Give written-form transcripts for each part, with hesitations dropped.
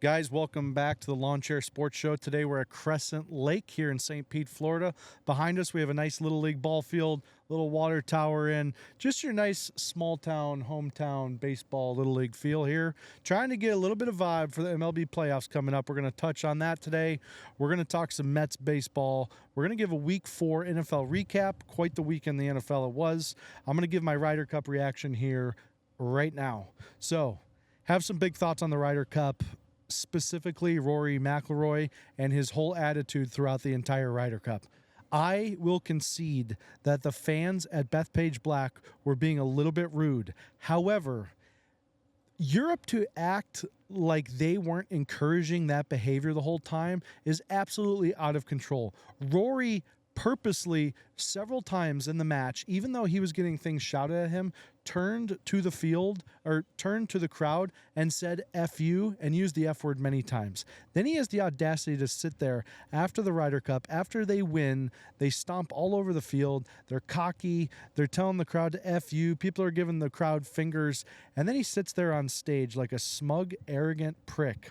Guys, welcome back to the Lawn Chair Sports Show. Today we're at Crescent Lake here in St. Pete, Florida. Behind us we have a nice Little League ball field, little water tower in. Just your nice small town, hometown baseball Little League feel here. Trying to get a little bit of vibe for the MLB playoffs coming up. We're going to touch on that today. We're going to talk some Mets baseball. We're going to give a Week 4 NFL recap. Quite the week in the NFL it was. I'm going to give my Ryder Cup reaction here right now. So, have some big thoughts on the Ryder Cup, specifically Rory McIlroy and his whole attitude throughout the entire Ryder Cup. I will concede that the fans at Bethpage Black were being a little bit rude. However, Europe to act like they weren't encouraging that behavior the whole time is absolutely out of control. Rory purposely several times in the match, even though he was getting things shouted at him, turned to the field or turned to the crowd and said F you and used the F word many times. Then he has the audacity to sit there after the Ryder Cup, after they win, they stomp all over the field, they're cocky, they're telling the crowd to F you, people are giving the crowd fingers, and then he sits there on stage like a smug, arrogant prick.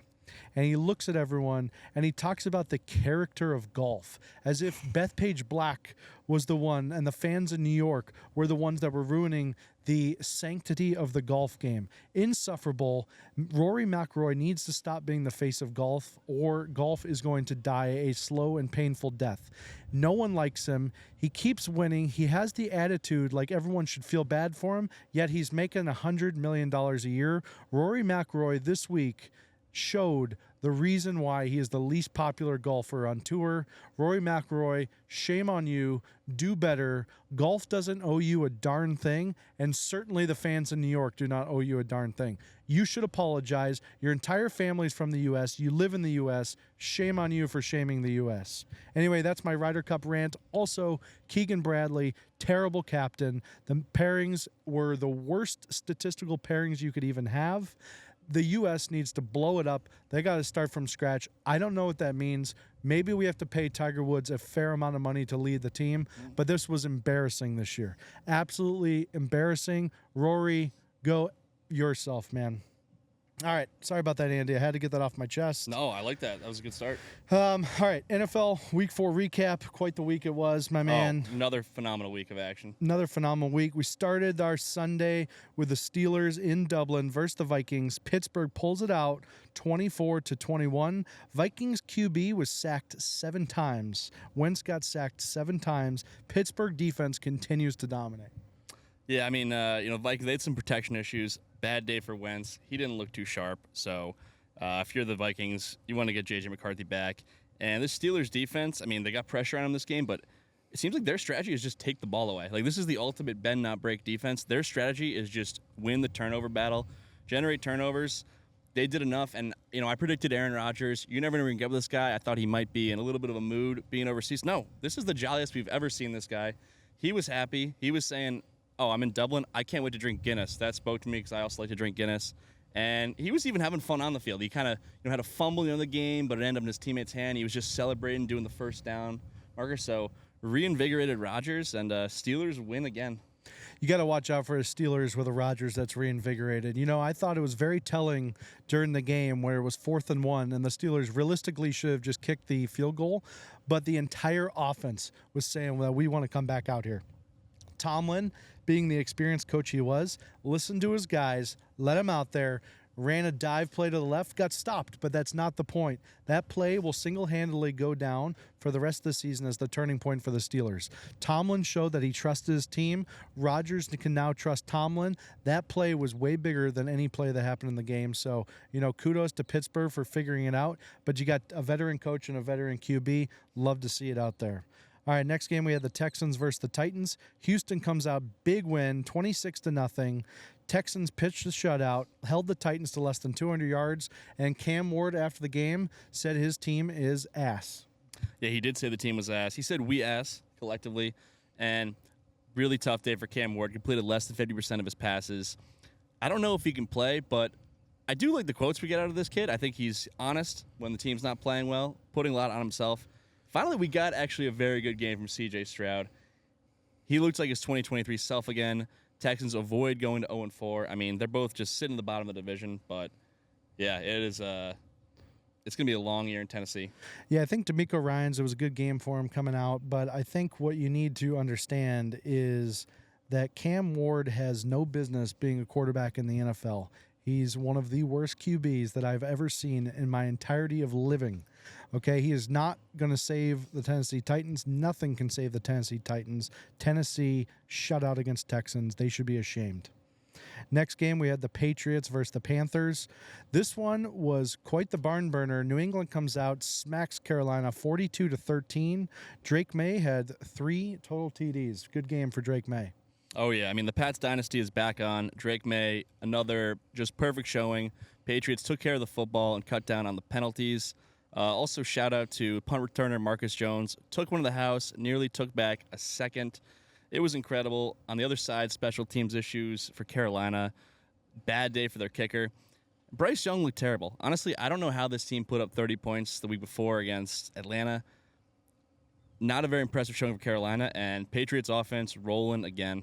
And he looks at everyone and he talks about the character of golf as if Bethpage Black was the one and the fans in New York were the ones that were ruining the sanctity of the golf game. Insufferable. Rory McIlroy needs to stop being the face of golf, or golf is going to die a slow and painful death. No one likes him. He keeps winning. He has the attitude like everyone should feel bad for him, yet he's making $100 million a year. Rory McIlroy this week showed the reason why he is the least popular golfer on tour. Rory McIlroy, shame on you. Do better. Golf doesn't owe you a darn thing, and certainly the fans in New York do not owe you a darn thing. You should apologize. Your entire family's from the U.S. You live in the U.S. Shame on you for shaming the U.S. Anyway, that's my Ryder Cup rant. Also, Keegan Bradley, terrible captain. The pairings were the worst statistical pairings you could even have. The U.S. needs to blow it up. They got to start from scratch. I don't know what that means. Maybe we have to pay Tiger Woods a fair amount of money to lead the team, but this was embarrassing this year. Absolutely embarrassing. Rory, go yourself, man. All right. Sorry about that, Andy. I had to get that off my chest. No, I like that. That was a good start. All right. NFL Week 4 recap. Quite the week it was, my man. Oh, another phenomenal week of action. Another phenomenal week. We started our Sunday with the Steelers in Dublin versus the Vikings. Pittsburgh pulls it out 24-21. Vikings QB was sacked 7 times. Wentz got sacked 7 times. Pittsburgh defense continues to dominate. Yeah, I mean, Vikings, they had some protection issues. Bad day for Wentz. He didn't look too sharp. So if you're the Vikings, you want to get J.J. McCarthy back. And this Steelers defense, I mean, they got pressure on them this game, but it seems like their strategy is just take the ball away. Like, this is the ultimate bend, not break defense. Their strategy is just win the turnover battle, generate turnovers. They did enough, and, I predicted Aaron Rodgers. You're never going to get with this guy. I thought he might be in a little bit of a mood being overseas. No, this is the jolliest we've ever seen this guy. He was happy. He was saying, oh, I'm in Dublin. I can't wait to drink Guinness. That spoke to me because I also like to drink Guinness. And he was even having fun on the field. He kind of had a fumble in the game, but it ended up in his teammate's hand. He was just celebrating, doing the first down marker. So reinvigorated Rodgers, and Steelers win again. You got to watch out for the Steelers with a Rodgers that's reinvigorated. I thought it was very telling during the game where it was 4th and 1, and the Steelers realistically should have just kicked the field goal, but the entire offense was saying, well, we want to come back out here. Tomlin, being the experienced coach he was, listened to his guys, let him out there, ran a dive play to the left, got stopped, but that's not the point. That play will single-handedly go down for the rest of the season as the turning point for the Steelers. Tomlin showed that he trusted his team. Rodgers can now trust Tomlin. That play was way bigger than any play that happened in the game. So, kudos to Pittsburgh for figuring it out. But you got a veteran coach and a veteran QB. Love to see it out there. All right, next game we had the Texans versus the Titans. Houston comes out, big win, 26-0. Texans pitched the shutout, held the Titans to less than 200 yards, and Cam Ward after the game said his team is ass. Yeah, he did say the team was ass. He said we ass collectively, and really tough day for Cam Ward. Completed less than 50% of his passes. I don't know if he can play, but I do like the quotes we get out of this kid. I think he's honest when the team's not playing well, putting a lot on himself. Finally, we got actually a very good game from C.J. Stroud. He looks like his 2023 self again. Texans avoid going to 0-4. I mean, they're both just sitting at the bottom of the division, but yeah, it is it's going to be a long year in Tennessee. Yeah, I think D'Amico Ryans, it was a good game for him coming out, but I think what you need to understand is that Cam Ward has no business being a quarterback in the NFL. He's one of the worst QBs that I've ever seen in my entirety of living. Okay, he is not going to save the Tennessee Titans. Nothing can save the Tennessee Titans. Tennessee shut out against Texans. They should be ashamed. Next game, we had the Patriots versus the Panthers. This one was quite the barn burner. New England comes out, smacks Carolina 42-13. Drake May had 3 total TDs. Good game for Drake May. Oh, yeah. I mean, the Pats dynasty is back on. Drake May, another just perfect showing. Patriots took care of the football and cut down on the penalties. Also, shout out to punt returner Marcus Jones. Took one to the house, nearly took back a second. It was incredible. On the other side, special teams issues for Carolina. Bad day for their kicker. Bryce Young looked terrible. Honestly, I don't know how this team put up 30 points the week before against Atlanta. Not a very impressive showing for Carolina, and Patriots offense rolling again.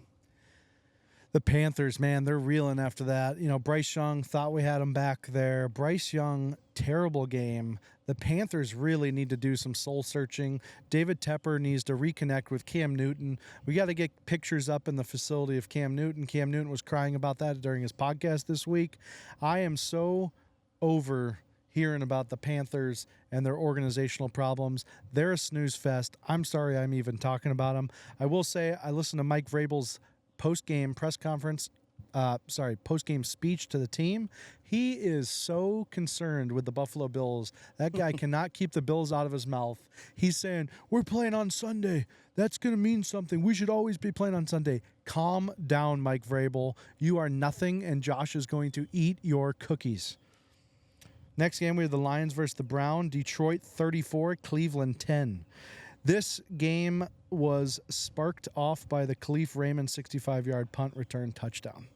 The Panthers, man, they're reeling after that. You know, Bryce Young, thought we had him back there. Bryce Young, terrible game. The Panthers really need to do some soul searching. David Tepper needs to reconnect with Cam Newton. We got to get pictures up in the facility of Cam Newton. Cam Newton was crying about that during his podcast this week. I am so over hearing about the Panthers and their organizational problems. They're a snooze fest. I'm sorry I'm even talking about them. I will say I listened to Mike Vrabel's post-game press conference, post-game speech to the team. He is so concerned with the Buffalo Bills. That guy cannot keep the Bills out of his mouth. He's saying, we're playing on Sunday. That's going to mean something. We should always be playing on Sunday. Calm down, Mike Vrabel. You are nothing, and Josh is going to eat your cookies. Next game, we have the Lions versus the Browns. Detroit 34, Cleveland 10. This game was sparked off by the Khalif Raymond 65-yard punt return touchdown.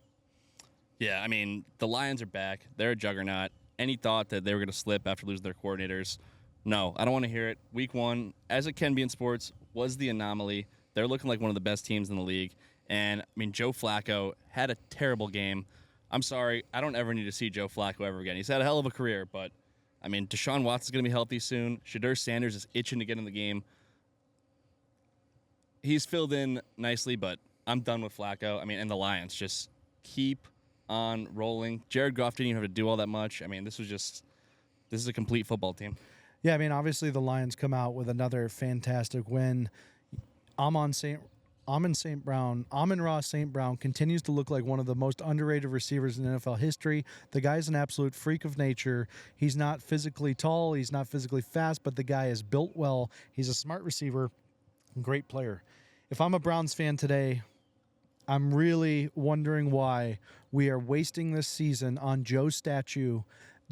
Yeah, I mean, the Lions are back. They're a juggernaut. Any thought that they were going to slip after losing their coordinators? No, I don't want to hear it. Week 1, as it can be in sports, was the anomaly. They're looking like one of the best teams in the league. And, I mean, Joe Flacco had a terrible game. I'm sorry. I don't ever need to see Joe Flacco ever again. He's had a hell of a career, but, I mean, Deshaun Watson's going to be healthy soon. Shedeur Sanders is itching to get in the game. He's filled in nicely, but I'm done with Flacco. I mean, and the Lions just keep on rolling. Jared Goff didn't even have to do all that much. I mean, this is a complete football team. Yeah, I mean, obviously the Lions come out with another fantastic win. Amon-Ra St. Brown continues to look like one of the most underrated receivers in NFL history. The guy's an absolute freak of nature. He's not physically tall. He's not physically fast, but the guy is built well. He's a smart receiver. Great player. If I'm a Browns fan today, I'm really wondering why we are wasting this season on Joe's statue.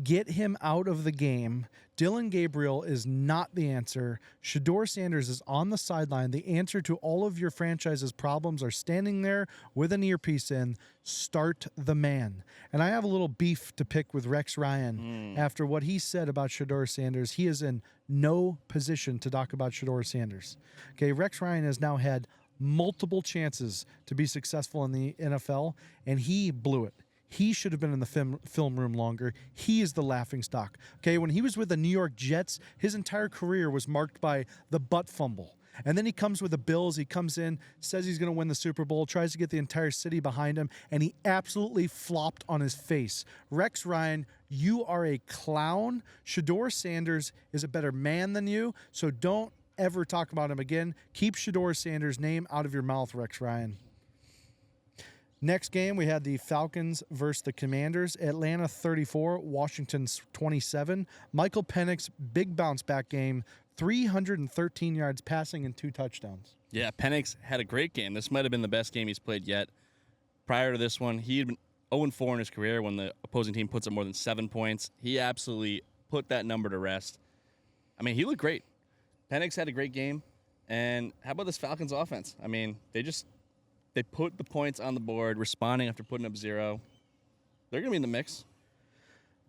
Get him out of the game. Dylan Gabriel is not the answer. Shedeur Sanders is on the sideline. The answer to all of your franchise's problems are standing there with an earpiece in. Start the man. And I have a little beef to pick with Rex Ryan after what he said about Shedeur Sanders. He is in no position to talk about Shedeur Sanders. Okay, Rex Ryan has now had multiple chances to be successful in the NFL, and he blew it. He should have been in the film room longer. He is the laughingstock. Okay, when he was with the New York Jets, his entire career was marked by the butt fumble. And then he comes with the Bills. He comes in, says he's going to win the Super Bowl, tries to get the entire city behind him, and he absolutely flopped on his face. Rex Ryan, you are a clown. Shedeur Sanders is a better man than you, so don't ever talk about him again. Keep Shedeur Sanders' name out of your mouth, Rex Ryan. Next game, we had the Falcons versus the Commanders. Atlanta 34, Washington 27. Michael Penix, big bounce back game, 313 yards passing and 2 touchdowns. Yeah, Penix had a great game. This might have been the best game he's played yet. Prior to this one, he had been 0-4 in his career when the opposing team puts up more than 7 points. He absolutely put that number to rest. I mean, he looked great. Penix had a great game. And how about this Falcons offense? I mean, they put the points on the board, responding after putting up 0. They're going to be in the mix.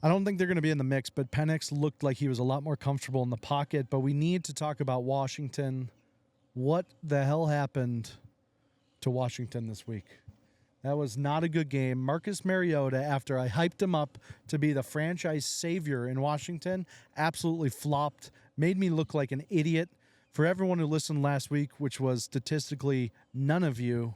I don't think they're going to be in the mix, but Penix looked like he was a lot more comfortable in the pocket. But we need to talk about Washington. What the hell happened to Washington this week? That was not a good game. Marcus Mariota, after I hyped him up to be the franchise savior in Washington, absolutely flopped, made me look like an idiot. For everyone who listened last week, which was statistically none of you,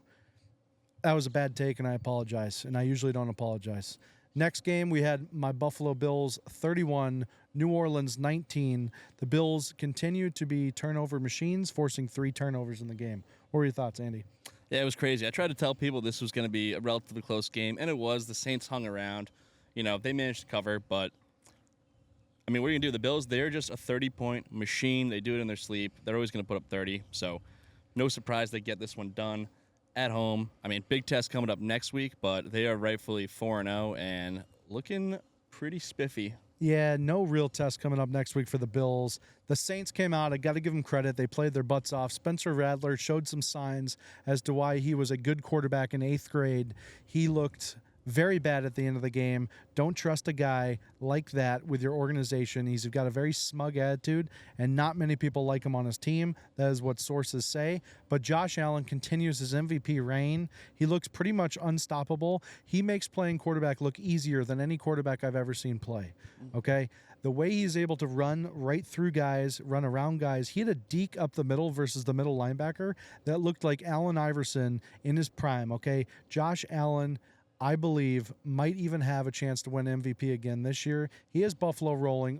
that was a bad take, and I apologize. And I usually don't apologize. Next game, we had my Buffalo Bills 31, New Orleans 19. The Bills continue to be turnover machines, forcing 3 turnovers in the game. What were your thoughts, Andy? Yeah, it was crazy. I tried to tell people this was going to be a relatively close game, and it was. The Saints hung around. They managed to cover, but, what are you going to do? The Bills, they're just a 30-point machine. They do it in their sleep. They're always going to put up 30, so no surprise they get this one done at home. Big test coming up next week, but they are rightfully 4-0 and looking pretty spiffy. Yeah, no real test coming up next week for the Bills. The Saints came out. I got to give them credit. They played their butts off. Spencer Rattler showed some signs as to why he was a good quarterback in 8th grade. He looked very bad at the end of the game. Don't trust a guy like that with your organization. He's got a very smug attitude, and not many people like him on his team. That is what sources say. But Josh Allen continues his MVP reign. He looks pretty much unstoppable. He makes playing quarterback look easier than any quarterback I've ever seen play. Okay? The way he's able to run right through guys, run around guys, he had a deke up the middle versus the middle linebacker that looked like Allen Iverson in his prime. Okay? Josh Allen, I believe, might even have a chance to win MVP again this year. He has Buffalo rolling.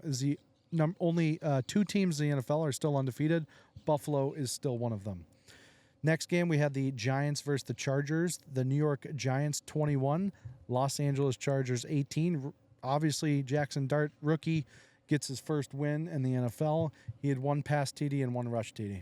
Only 2 teams in the NFL are still undefeated. Buffalo is still one of them. Next game, we had the Giants versus the Chargers. The New York Giants 21, Los Angeles Chargers 18. Obviously, Jackson Dart, rookie, gets his first win in the NFL. He had 1 pass TD and 1 rush TD.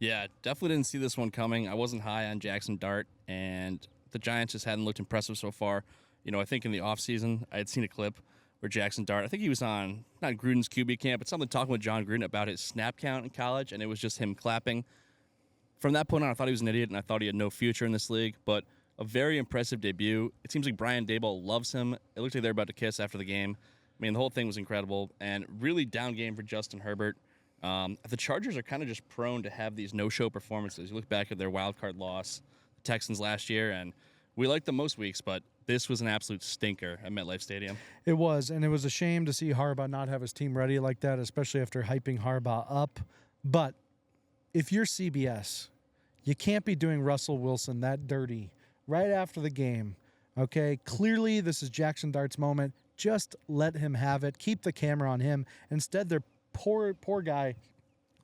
Yeah, definitely didn't see this one coming. I wasn't high on Jackson Dart, and the Giants just hadn't looked impressive so far. I think in the offseason, I had seen a clip where Jackson Dart, I think he was on, not Gruden's QB camp, but something talking with John Gruden about his snap count in college, and it was just him clapping. From that point on, I thought he was an idiot, and I thought he had no future in this league, but a very impressive debut. It seems like Brian Daboll loves him. It looked like they were about to kiss after the game. The whole thing was incredible, and really down game for Justin Herbert. The Chargers are kind of just prone to have these no-show performances. You look back at their wild card loss, the Texans last year, and we liked them most weeks, but this was an absolute stinker at MetLife Stadium. It was, and it was a shame to see Harbaugh not have his team ready like that, especially after hyping Harbaugh up. But if you're CBS, you can't be doing Russell Wilson that dirty right after the game. Okay, clearly this is Jackson Dart's moment. Just let him have it. Keep the camera on him. Instead, they're poor guy.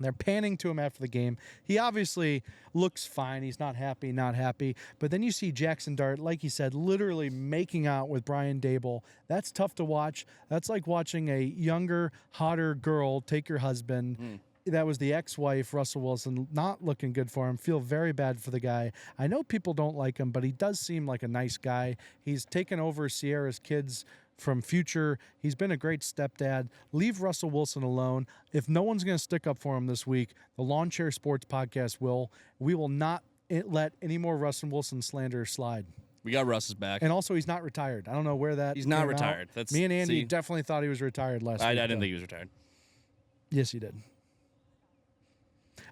They're panning to him after the game. He obviously looks fine. He's not happy. But then you see Jackson Dart, like he said, literally making out with Brian Daboll. That's tough to watch. That's like watching a younger, hotter girl take your husband. That was the ex-wife, Russell Wilson, not looking good for him. Feel very bad for the guy. I know people don't like him, but he does seem like a nice guy. He's taken over Sierra's kids from Future. He's been a great stepdad. Leave Russell Wilson alone. If no one's going to stick up for him this week, the Lawn Chair Sports Podcast will. We will not let any more Russell Wilson slander slide. We got Russ's back. And also, he's not retired. I don't know where that He's not retired. That's, me and Andy definitely thought he was retired last week. I didn't think he was retired. Yes, he did.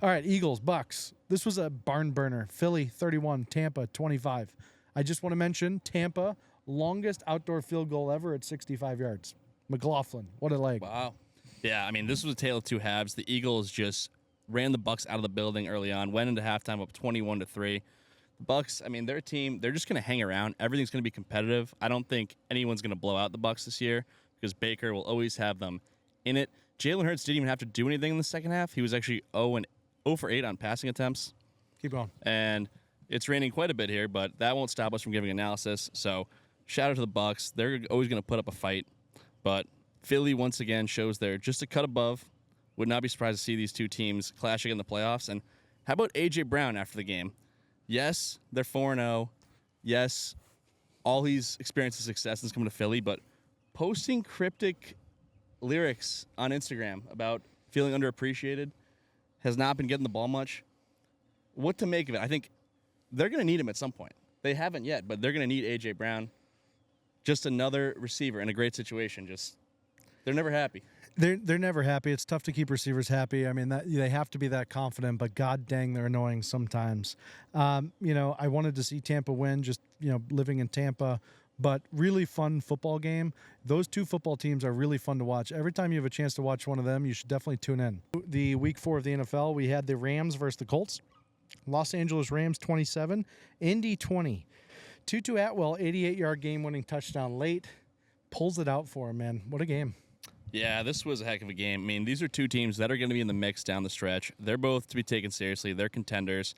All right, Eagles, Bucks. This was a barn burner. Philly, 31, Tampa, 25. I just want to mention Tampa, longest outdoor field goal ever at 65 yards. McLaughlin, what a leg. Wow. Yeah, this was a tale of 2 halves. The Eagles just ran the Bucks out of the building early on, went into halftime up 21-3. The Bucks, their team, they're just going to hang around. Everything's going to be competitive. I don't think anyone's going to blow out the Bucks this year because Baker will always have them in it. Jalen Hurts didn't even have to do anything in the second half. He was actually 0 for 8 on passing attempts. Keep going. And it's raining quite a bit here, but that won't stop us from giving analysis. So shout out to the Bucks. They're always going to put up a fight. But Philly, once again, shows they're just a cut above. Would not be surprised to see these 2 teams clashing in the playoffs. And how about A.J. Brown after the game? Yes, they're 4-0. Yes, all he's experienced is success since coming to Philly, but posting cryptic lyrics on Instagram about feeling underappreciated, has not been getting the ball much. What to make of it? I think they're going to need him at some point. They haven't yet, but they're going to need A.J. Brown. Just another receiver in a great situation. They're never happy. They're never happy. It's tough to keep receivers happy. I mean, they have to be that confident, but god dang, they're annoying sometimes. I wanted to see Tampa win, just living in Tampa, but really fun football game. Those two football teams are really fun to watch. Every time you have a chance to watch one of them, you should definitely tune in. The week 4 of the NFL, we had the Rams versus the Colts. Los Angeles Rams 27, Indy 20. Tutu Atwell, 88-yard game-winning touchdown late. Pulls it out for him, man. What a game. Yeah, this was a heck of a game. I mean, these are two teams that are going to be in the mix down the stretch. They're both to be taken seriously. They're contenders.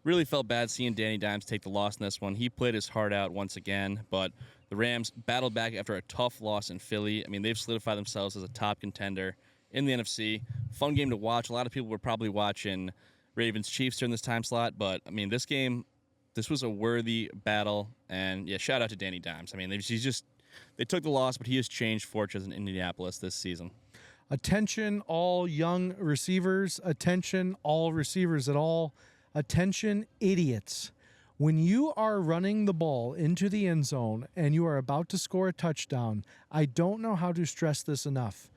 Really felt bad seeing Danny Dimes take the loss in this one. He played his heart out once again, but the Rams battled back after a tough loss in Philly. I mean, they've solidified themselves as a top contender in the NFC. Fun game to watch. A lot of people were probably watching Ravens-Chiefs during this time slot, but, I mean, this was a worthy battle, and, yeah, shout out to Danny Dimes. I mean, they took the loss, but he has changed fortunes in Indianapolis this season. Attention, all young receivers. Attention, all receivers at all. Attention, idiots. When you are running the ball into the end zone and you are about to score a touchdown, I don't know how to stress this enough.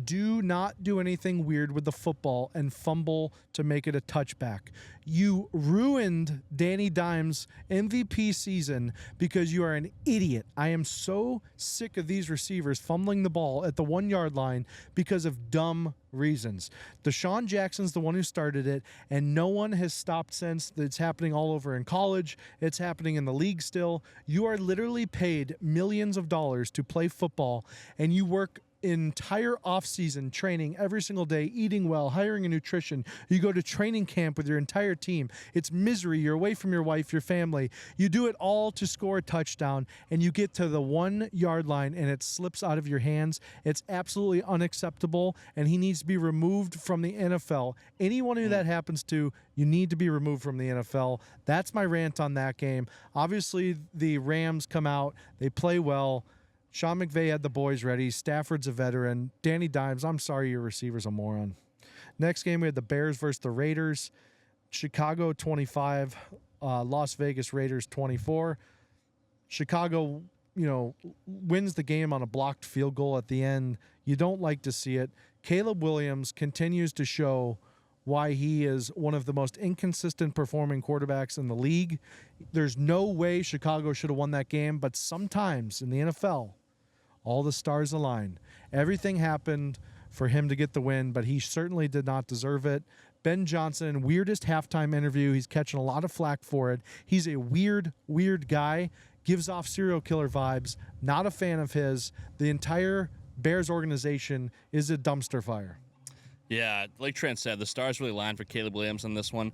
Do not do anything weird with the football and fumble to make it a touchback. You ruined Danny Dimes' MVP season because you are an idiot. I am so sick of these receivers fumbling the ball at the 1-yard line because of dumb reasons. Deshaun Jackson's the one who started it, and no one has stopped since. It's happening all over in college. It's happening in the league still. You are literally paid millions of dollars to play football, and you work entire off-season training every single day, eating well, hiring a nutrition. You go to training camp with your entire team. It's misery. You're away from your wife, your family. You do it all to score a touchdown, and you get to the 1-yard line and it slips out of your hands. It's absolutely unacceptable, and he needs to be removed from the NFL. Anyone who that happens to, you need to be removed from the NFL. That's my rant on that game. Obviously, the Rams come out. They play well. Sean McVay had the boys ready. Stafford's a veteran. Danny Dimes, I'm sorry your receiver's a moron. Next game, we had the Bears versus the Raiders. Chicago 25, Las Vegas Raiders 24. Chicago, wins the game on a blocked field goal at the end. You don't like to see it. Caleb Williams continues to show why he is one of the most inconsistent performing quarterbacks in the league. There's no way Chicago should have won that game, but sometimes in the NFL, all the stars align. Everything happened for him to get the win, but he certainly did not deserve it. Ben Johnson, weirdest halftime interview. He's catching a lot of flack for it. He's a weird guy. Gives off serial killer vibes. Not a fan of his. The entire Bears organization is a dumpster fire. Yeah, like Trent said, the stars really aligned for Caleb Williams on this one.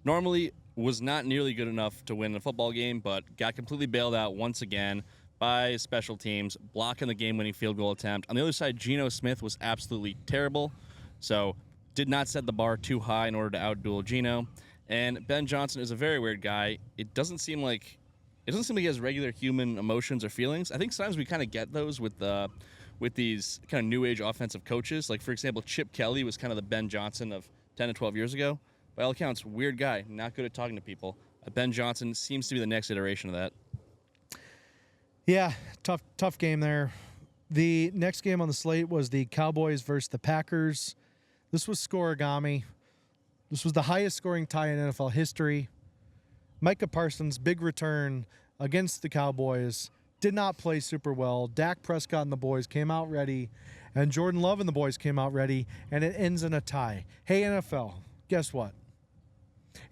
Normally was not nearly good enough to win a football game, but got completely bailed out once again by special teams, blocking the game-winning field goal attempt. On the other side, Geno Smith was absolutely terrible, so did not set the bar too high in order to outduel Geno. And Ben Johnson is a very weird guy. It doesn't seem like he has regular human emotions or feelings. I think sometimes we kind of get those with these kind of new age offensive coaches. Like, for example, Chip Kelly was kind of the Ben Johnson of 10 to 12 years ago. By all accounts, weird guy, not good at talking to people. Ben Johnson seems to be the next iteration of that. Yeah, tough game there. The next game on the slate was the Cowboys versus the Packers. This was scoregami. This was the highest scoring tie in NFL history. Micah Parsons, big return against the Cowboys. Did not play super well. Dak Prescott and the boys came out ready, and Jordan Love and the boys came out ready, and it ends in a tie. Hey, NFL, guess what?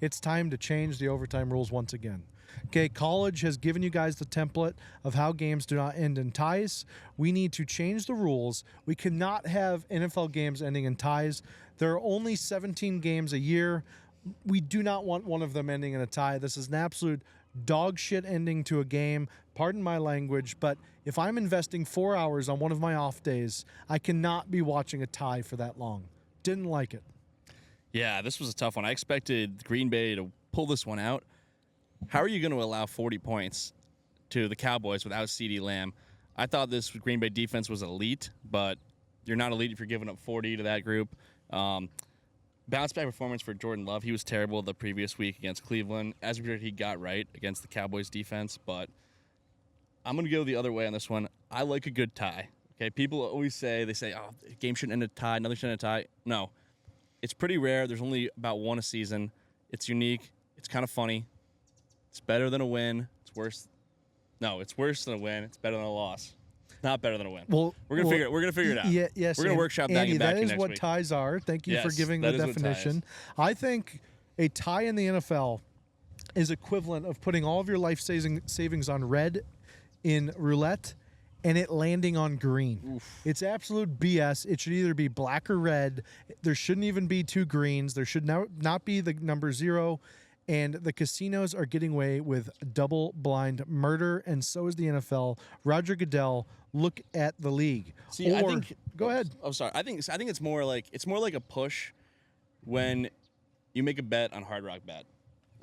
It's time to change the overtime rules once again. Okay, college has given you guys the template of how games do not end in ties. We need to change the rules. We cannot have NFL games ending in ties. There are only 17 games a year. We do not want one of them ending in a tie. This is an absolute dog shit ending to a game. Pardon my language, but if I'm investing 4 hours on one of my off days, I cannot be watching a tie for that long. Didn't like it. Yeah, this was a tough one. I expected Green Bay to pull this one out. How are you going to allow 40 points to the Cowboys without CeeDee Lamb? I thought this Green Bay defense was elite, but you're not elite if you're giving up 40 to that group. Bounce back performance for Jordan Love. He was terrible the previous week against Cleveland. As we predicted, he got right against the Cowboys defense, but I'm going to go the other way on this one. I like a good tie. Okay, people always say, oh, the game shouldn't end a tie, nothing should end a tie. No, it's pretty rare. There's only about one a season. It's unique. It's kind of funny. It's better than a win. It's worse. No, it's worse than a win. It's better than a loss. Not better than a win. Well, we're gonna figure it out. Yeah, yes. We're gonna workshop that Andy, and get back that to you is next what week. ties are. Thank you for Yes, giving that the is what ties. definition. I think a tie in the NFL is equivalent of putting all of your life savings on red in roulette and it landing on green. Oof. It's absolute BS. It should either be black or red. There shouldn't even be two greens. There should not be the number 0. And the casinos are getting away with double-blind murder, and so is the NFL. Roger Goodell, look at the league. See, I think. Go ahead. I'm sorry. I think it's more like a push when you make a bet on Hard Rock Bet.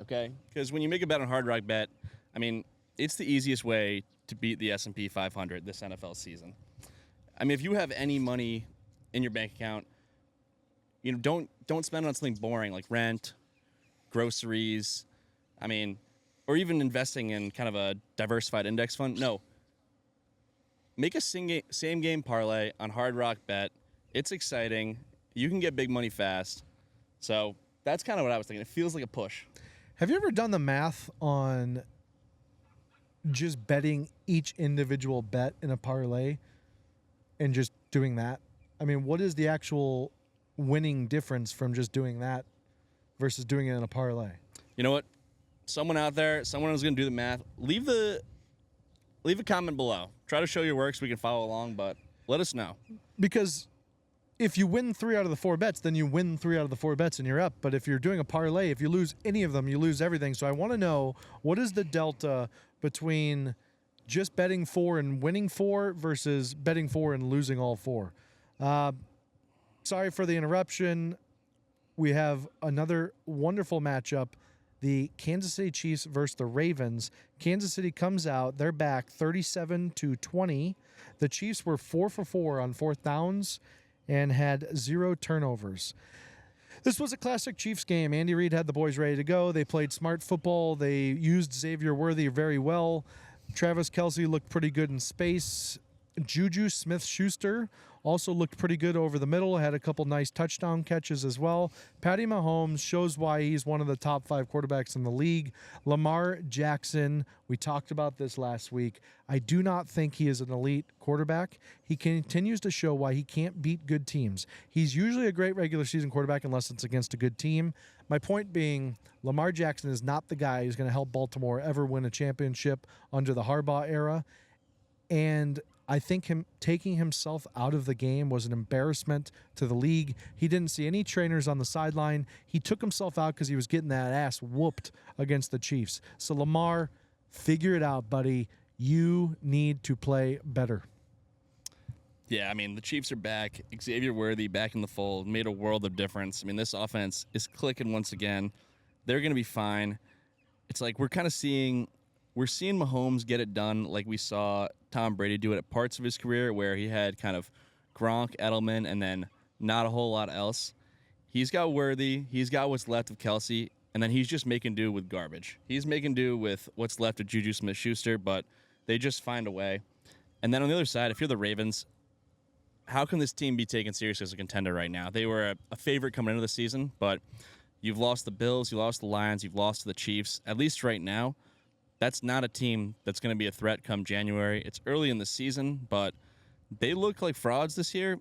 Okay, because when you make a bet on Hard Rock Bet, I mean, it's the easiest way to beat the S&P 500 this NFL season. I mean, if you have any money in your bank account, you know, don't spend on something boring like rent, groceries, I mean, or even investing in kind of a diversified index fund. No. Make a same game parlay on Hard Rock Bet. It's exciting. You can get big money fast. So that's kind of what I was thinking. It feels like a push. Have you ever done the math on just betting each individual bet in a parlay and just doing that? I mean, what is the actual winning difference from just doing that versus doing it in a parlay? You know what? Someone out there, someone who's going to do the math, leave a comment below. Try to show your work so we can follow along, but let us know. Because if you win 3 out of the 4 bets, then you win 3 out of the 4 bets and you're up. But if you're doing a parlay, if you lose any of them, you lose everything. So I want to know, what is the delta between just betting 4 and winning 4 versus betting 4 and losing all 4? Sorry for the interruption. We have another wonderful matchup. The Kansas City Chiefs versus the Ravens. Kansas City comes out. They're back 37-20. The Chiefs were 4 for 4 on 4th downs and had 0 turnovers. This was a classic Chiefs game. Andy Reid had the boys ready to go. They played smart football. They used Xavier Worthy very well. Travis Kelce looked pretty good in space. Juju Smith-Schuster also looked pretty good over the middle, had a couple nice touchdown catches as well. Patty Mahomes shows why he's one of the top 5 quarterbacks in the league. Lamar Jackson, we talked about this last week. I do not think he is an elite quarterback. He continues to show why he can't beat good teams. He's usually a great regular season quarterback unless it's against a good team. My point being, Lamar Jackson is not the guy who's going to help Baltimore ever win a championship under the Harbaugh era. And I think him taking himself out of the game was an embarrassment to the league. He didn't see any trainers on the sideline. He took himself out because he was getting that ass whooped against the Chiefs. So Lamar, figure it out, buddy. You need to play better. Yeah, I mean, the Chiefs are back. Xavier Worthy back in the fold made a world of difference. I mean, this offense is clicking once again. They're going to be fine. It's like we're seeing Mahomes get it done like we saw Tom Brady do it at parts of his career where he had kind of Gronk, Edelman, and then not a whole lot else. He's got Worthy. He's got what's left of Kelce, and then he's just making do with garbage. He's making do with what's left of Juju Smith-Schuster, but they just find a way. And then on the other side, if you're the Ravens, how can this team be taken seriously as a contender right now? They were a favorite coming into the season, but you've lost the Bills, you lost the Lions, you've lost to the Chiefs. At least right now, that's not a team that's going to be a threat come January. It's early in the season, but they look like frauds this year.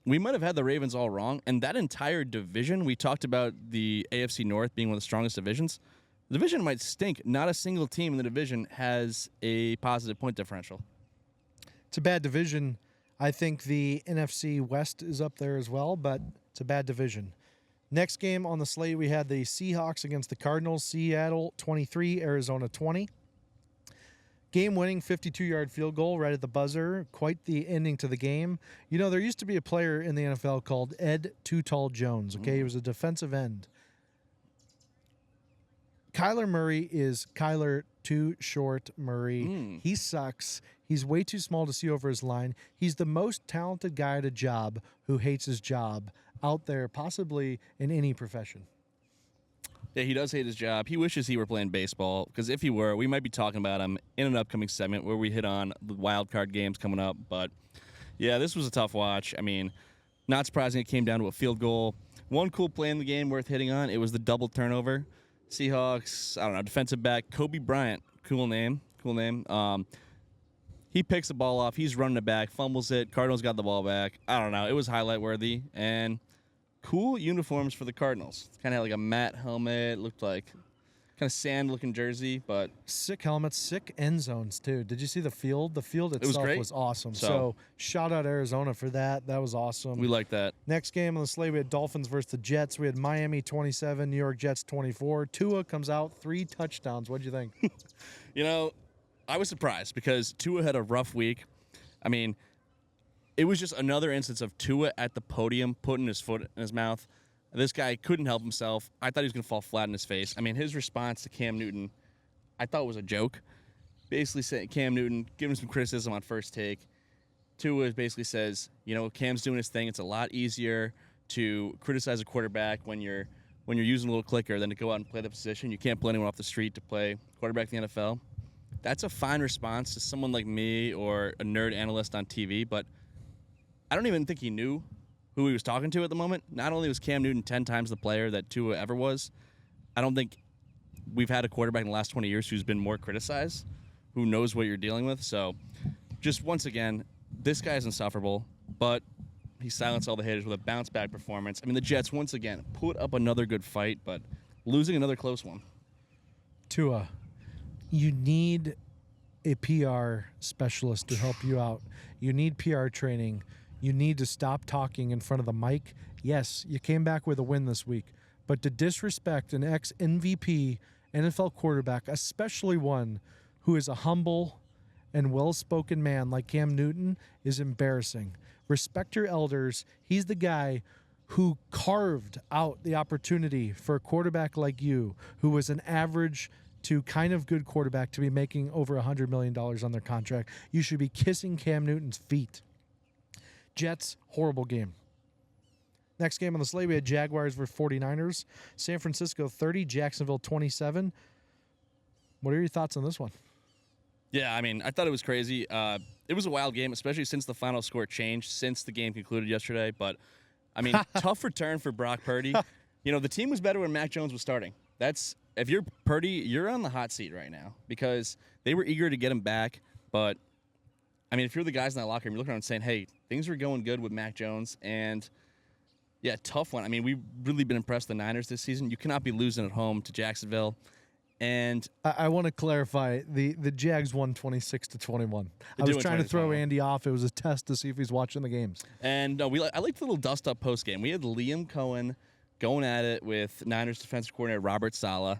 We might have had the Ravens all wrong, and that entire division, we talked about the AFC North being one of the strongest divisions. The division might stink. Not a single team in the division has a positive point differential. It's a bad division. I think the NFC West is up there as well, but it's a bad division. Next game on the slate, we had the Seahawks against the Cardinals. Seattle 23, Arizona 20. Game-winning 52-yard field goal right at the buzzer. Quite the ending to the game. You know, there used to be a player in the NFL called Ed Too Tall Jones. Okay, he was a defensive end. Kyler Murray is Kyler Too Short Murray. He sucks. He's way too small to see over his line. He's the most talented guy at a job who hates his job out there, possibly in any profession. Yeah, he does hate his job. He wishes he were playing baseball, because if he were, we might be talking about him in an upcoming segment where we hit on the wild card games coming up. But, Yeah, this was a tough watch. I mean, not surprising it came down to a field goal. One cool play in the game worth hitting on, it was the double turnover. Seahawks, I don't know, defensive back, Kobe Bryant, cool name. He picks the ball off. He's running it back, fumbles it. Cardinals got the ball back. I don't know. It was highlight worthy. And cool uniforms for the Cardinals. Kind of had like a matte helmet. Looked like kind of sand-looking jersey, but sick helmets, sick end zones too. Did you see the field? The field itself was awesome. So shout out Arizona for that. That was awesome. We like that. Next game on the slate, we had Dolphins versus the Jets. We had Miami 27, New York Jets 24. Tua comes out 3 touchdowns. What'd you think? I was surprised because Tua had a rough week. I mean, it was just another instance of Tua at the podium putting his foot in his mouth. This guy couldn't help himself. I thought he was going to fall flat in his face. I mean, his response to Cam Newton, I thought was a joke. Basically saying Cam Newton, giving him some criticism on first take. Tua basically says, Cam's doing his thing. It's a lot easier to criticize a quarterback when you're using a little clicker than to go out and play the position. You can't pull anyone off the street to play quarterback in the NFL. That's a fine response to someone like me or a nerd analyst on TV, but I don't even think he knew who he was talking to at the moment. Not only was Cam Newton 10 times the player that Tua ever was, I don't think we've had a quarterback in the last 20 years who's been more criticized, who knows what you're dealing with. So just once again, this guy's insufferable, but he silenced all the haters with a bounce-back performance. I mean, the Jets, once again, put up another good fight, but losing another close one. Tua, you need a PR specialist to help you out. You need PR training. You need to stop talking in front of the mic. Yes, you came back with a win this week, but to disrespect an ex-MVP NFL quarterback, especially one who is a humble and well-spoken man like Cam Newton, is embarrassing. Respect your elders. He's the guy who carved out the opportunity for a quarterback like you, who was an average to kind of good quarterback, to be making over $100 million on their contract. You should be kissing Cam Newton's feet. Jets, horrible game. Next game on the slate, we had Jaguars versus 49ers. San Francisco 30, Jacksonville 27. What are your thoughts on this one? Yeah, I mean, I thought it was crazy. It was a wild game, especially since the final score changed since the game concluded yesterday. But, I mean, tough return for Brock Purdy. The team was better when Mac Jones was starting. If you're Purdy, you're on the hot seat right now because they were eager to get him back. But, I mean, if you're the guys in that locker room, you're looking around and saying, hey, things are going good with Mac Jones. And, yeah, tough one. I mean, we've really been impressed with the Niners this season. You cannot be losing at home to Jacksonville. And I want to clarify, the Jags won 26-21. I was trying to throw Andy off. It was a test to see if he's watching the games. And I liked the little dust-up post-game. We had Liam Cohen going at it with Niners defensive coordinator Robert Saleh.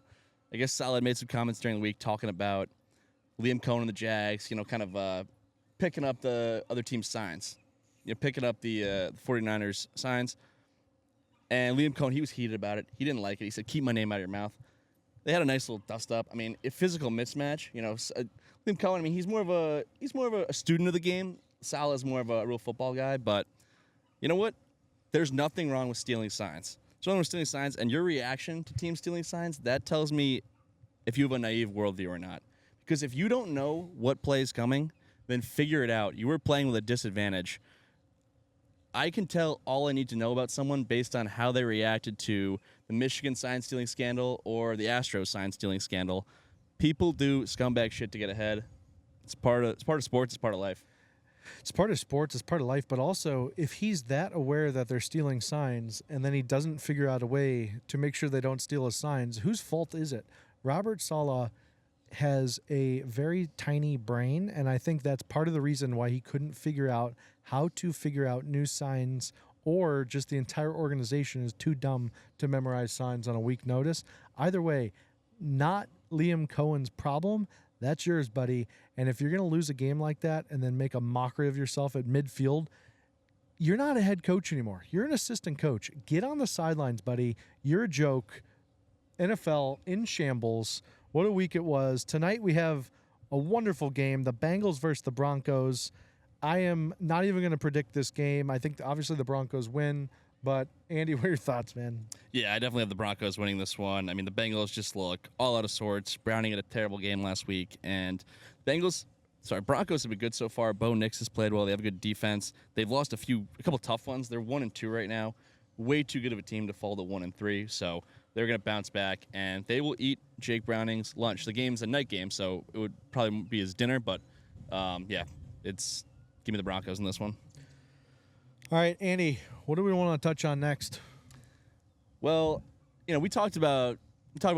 I guess Saleh had made some comments during the week talking about Liam Cohen and the Jags, kind of picking up the other team's signs, picking up the 49ers signs. And Liam Cohen, he was heated about it. He didn't like it. He said, keep my name out of your mouth. They had a nice little dust-up. I mean, a physical mismatch. Liam Cohen, I mean, he's more of a student of the game. Saleh is more of a real football guy. But you know what? There's nothing wrong with stealing signs. So when stealing signs and your reaction to teams stealing signs, that tells me if you have a naive worldview or not. Because if you don't know what play is coming, then figure it out. You were playing with a disadvantage. I can tell all I need to know about someone based on how they reacted to the Michigan sign stealing scandal or the Astros sign stealing scandal. People do scumbag shit to get ahead. It's part of sports. It's part of life. It's part of sports, it's part of life, but also if he's that aware that they're stealing signs and then he doesn't figure out a way to make sure they don't steal his signs, whose fault is it? Robert Saleh has a very tiny brain, and I think that's part of the reason why he couldn't figure out how to figure out new signs, or just the entire organization is too dumb to memorize signs on a week notice. Either way, not Liam Cohen's problem. That's yours, buddy. And if you're going to lose a game like that and then make a mockery of yourself at midfield, you're not a head coach anymore. You're an assistant coach. Get on the sidelines, buddy. You're a joke. NFL in shambles. What a week it was. Tonight we have a wonderful game, the Bengals versus the Broncos. I am not even going to predict this game. I think obviously the Broncos win. But, Andy, what are your thoughts, man? Yeah, I definitely have the Broncos winning this one. I mean, the Bengals just look all out of sorts. Browning had a terrible game last week. And Bengals, Broncos have been good so far. Bo Nix has played well. They have a good defense. They've lost a couple tough ones. They're 1-2 right now. Way too good of a team to fall to 1-3. So they're going to bounce back, and they will eat Jake Browning's lunch. The game's a night game, so it would probably be his dinner. But give me the Broncos in this one. All right, Andy, what do we want to touch on next? Well, we talked about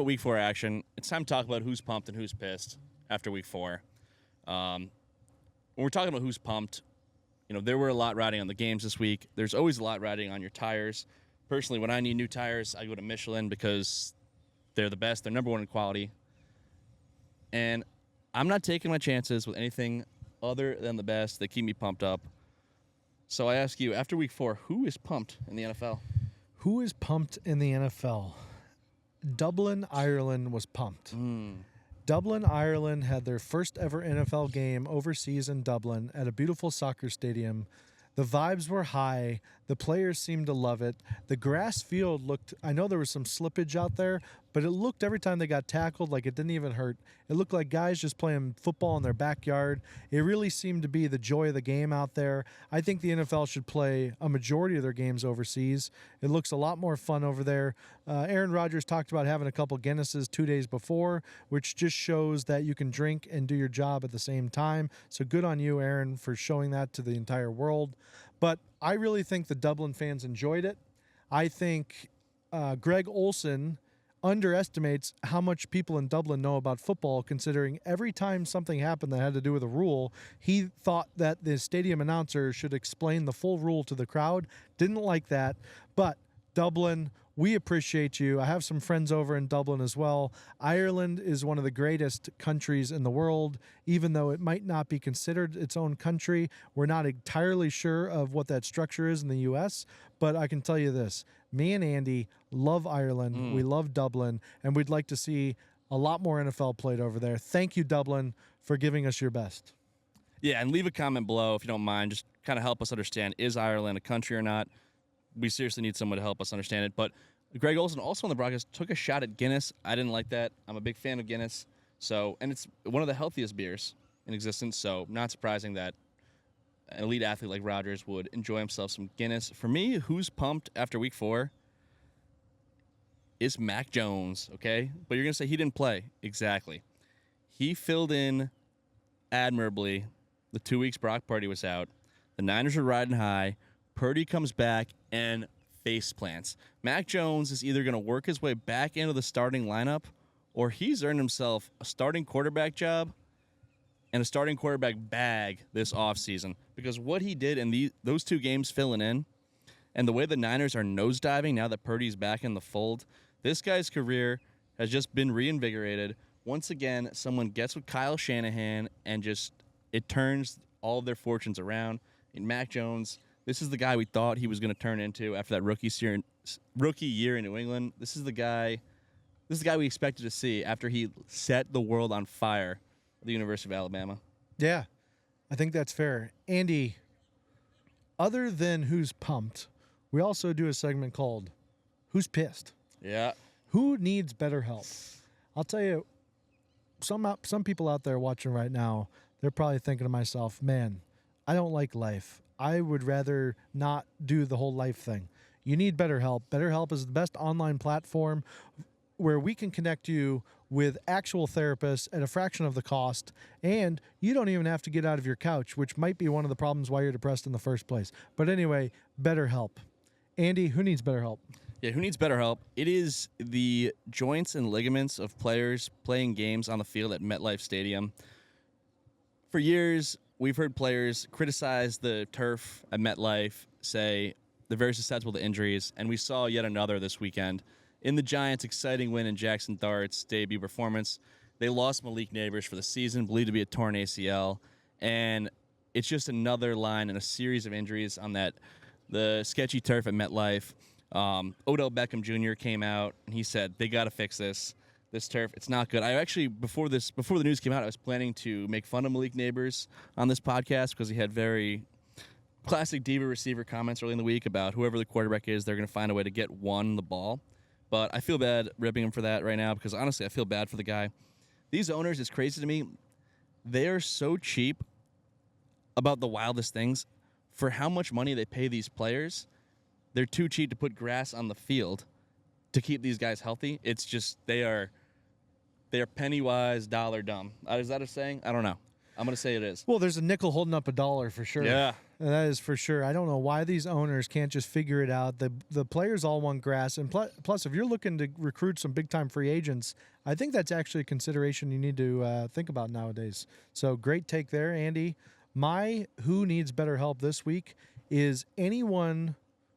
week 4 action. It's time to talk about who's pumped and who's pissed after week 4. When we're talking about who's pumped, there were a lot riding on the games this week. There's always a lot riding on your tires. Personally, when I need new tires, I go to Michelin because they're the best. They're number 1 in quality. And I'm not taking my chances with anything other than the best. They keep me pumped up. So I ask you, after week 4, who is pumped in the NFL? Who is pumped in the NFL? Dublin, Ireland was pumped. Dublin, Ireland had their first ever NFL game overseas in Dublin at a beautiful soccer stadium. The vibes were high. The players seemed to love it. The grass field looked, I know there was some slippage out there, but it looked every time they got tackled like it didn't even hurt. It looked like guys just playing football in their backyard. It really seemed to be the joy of the game out there. I think the NFL should play a majority of their games overseas. It looks a lot more fun over there. Aaron Rodgers talked about having a couple Guinnesses 2 days before, which just shows that you can drink and do your job at the same time. So good on you, Aaron, for showing that to the entire world. But I really think the Dublin fans enjoyed it. I think Greg Olson underestimates how much people in Dublin know about football, considering every time something happened that had to do with a rule, he thought that the stadium announcer should explain the full rule to the crowd. Didn't like that. But Dublin, we appreciate you. I have some friends over in Dublin as well. Ireland is one of the greatest countries in the world, even though it might not be considered its own country. We're not entirely sure of what that structure is in the U.S., but I can tell you this. Me and Andy love Ireland. We love Dublin, and we'd like to see a lot more NFL played over there. Thank you, Dublin, for giving us your best. Yeah, and leave a comment below if you don't mind. Just kind of help us understand, is Ireland a country or not? We seriously need someone to help us understand it. But Greg Olson, also on the broadcast, took a shot at Guinness. I didn't like that. I'm a big fan of Guinness. And it's one of the healthiest beers in existence, so not surprising that an elite athlete like Rodgers would enjoy himself some Guinness. For me, who's pumped after week 4 is Mac Jones, okay? But you're going to say he didn't play. Exactly. He filled in admirably the 2 weeks Brock Purdy was out. The Niners are riding high. Purdy comes back and face plants. Mac Jones is either going to work his way back into the starting lineup, or he's earned himself a starting quarterback job and a starting quarterback bag this offseason. Because what he did in those 2 games filling in, and the way the Niners are nosediving now that Purdy's back in the fold, this guy's career has just been reinvigorated. Once again, someone gets with Kyle Shanahan and just it turns all of their fortunes around. And Mac Jones, this is the guy we thought he was going to turn into after that rookie year in New England. This is the guy we expected to see after he set the world on fire at the University of Alabama. Yeah, I think that's fair. Andy, other than who's pumped, we also do a segment called Who's Pissed? Yeah. Who needs better help? I'll tell you, some people out there watching right now, they're probably thinking to myself, man, I don't like life. I would rather not do the whole life thing. You need BetterHelp. BetterHelp is the best online platform where we can connect you with actual therapists at a fraction of the cost, and you don't even have to get out of your couch, which might be one of the problems why you're depressed in the first place. But anyway, BetterHelp. Andy, who needs BetterHelp? Yeah, who needs BetterHelp? It is the joints and ligaments of players playing games on the field at MetLife Stadium. For years, we've heard players criticize the turf at MetLife, say they're very susceptible to injuries, and we saw yet another this weekend. In the Giants' exciting win in Jackson Dart's debut performance, they lost Malik Neighbors for the season, believed to be a torn ACL, and it's just another line in a series of injuries on the sketchy turf at MetLife. Odell Beckham Jr. came out, and he said, they got to fix this turf. It's not good. I actually, before the news came out, I was planning to make fun of Malik Neighbors on this podcast because he had very classic diva receiver comments early in the week about whoever the quarterback is, they're going to find a way to get one the ball. But I feel bad ripping him for that right now because, honestly, I feel bad for the guy. These owners, it's crazy to me. They are so cheap about the wildest things. For how much money they pay these players, they're too cheap to put grass on the field to keep these guys healthy. It's just they are penny wise, dollar dumb. Is that a saying? I don't know. I'm going to say it is. Well, there's a nickel holding up a dollar for sure. Yeah. That is for sure. I don't know why these owners can't just figure it out. The players all want grass. And plus, if you're looking to recruit some big-time free agents, I think that's actually a consideration you need to think about nowadays. So great take there, Andy. My who needs better help this week is anyone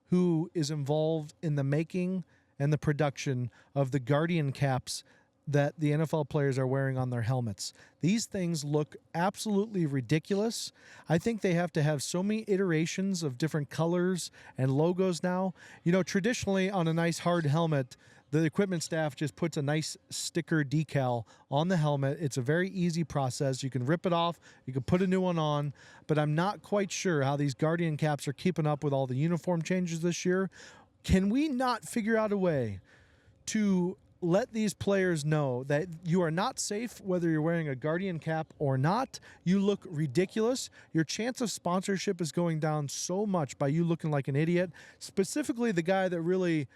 who is involved in the making and the production of the Guardian caps that the NFL players are wearing on their helmets. These things look absolutely ridiculous. I think they have to have so many iterations of different colors and logos now. You know, traditionally on a nice hard helmet, the equipment staff just puts a nice sticker decal on the helmet. It's a very easy process. You can rip it off, you can put a new one on, but I'm not quite sure how these Guardian caps are keeping up with all the uniform changes this year. Can we not figure out a way to let these players know that you are not safe whether you're wearing a Guardian cap or not? You look ridiculous. Your chance of sponsorship is going down so much by you looking like an idiot. Specifically, the guy that really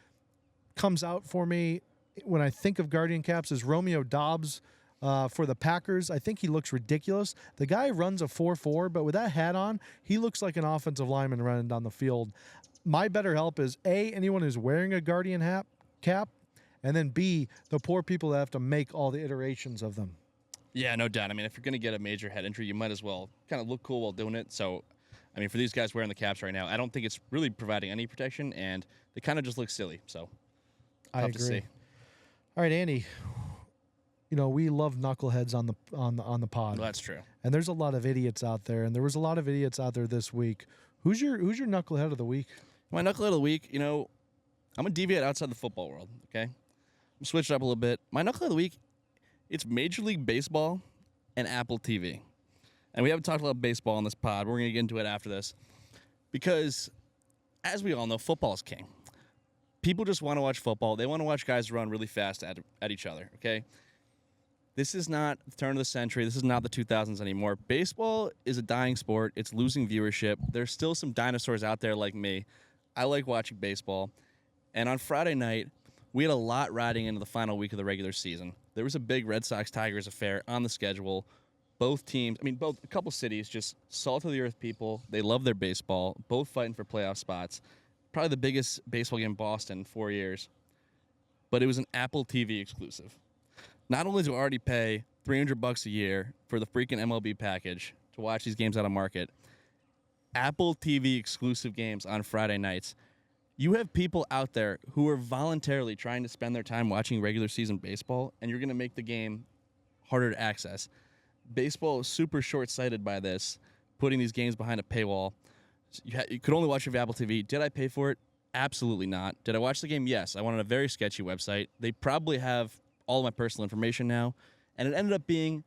comes out for me when I think of Guardian caps is Romeo Doubs for the Packers. I think he looks ridiculous. The guy runs a 4.4, but with that hat on, he looks like an offensive lineman running down the field. My better help is A, anyone who's wearing a Guardian cap, and then B, the poor people that have to make all the iterations of them. Yeah, no doubt. I mean, if you're going to get a major head injury, you might as well kind of look cool while doing it. So, I mean, for these guys wearing the caps right now, I don't think it's really providing any protection, and they kind of just look silly. So, I agree. To see. All right, Andy. You know, we love knuckleheads on the pod. Well, that's true. And there's a lot of idiots out there, and there was a lot of idiots out there this week. Who's your knucklehead of the week? My knucklehead of the week, you know, I'm going to deviate outside the football world, okay? I'm switching up a little bit. My knucklehead of the week, it's Major League Baseball and Apple TV. And we haven't talked about baseball on this pod. We're going to get into it after this. Because, as we all know, football is king. People just want to watch football. They want to watch guys run really fast at each other, okay? This is not the turn of the century. This is not the 2000s anymore. Baseball is a dying sport. It's losing viewership. There's still some dinosaurs out there like me. I like watching baseball. And on Friday night, we had a lot riding into the final week of the regular season. There was a big Red Sox-Tigers affair on the schedule. Both teams, a couple cities, just salt-of-the-earth people. They love their baseball, both fighting for playoff spots. Probably the biggest baseball game in Boston in 4 years. But it was an Apple TV exclusive. Not only do I already pay $300 a year for the freaking MLB package to watch these games out of market, Apple TV exclusive games on Friday nights. You have people out there who are voluntarily trying to spend their time watching regular season baseball, and you're going to make the game harder to access. Baseball is super short-sighted by this, putting these games behind a paywall. You could only watch it with Apple TV. Did I pay for it? Absolutely not. Did I watch the game? Yes. I went on a very sketchy website. They probably have all of my personal information now, and it ended up being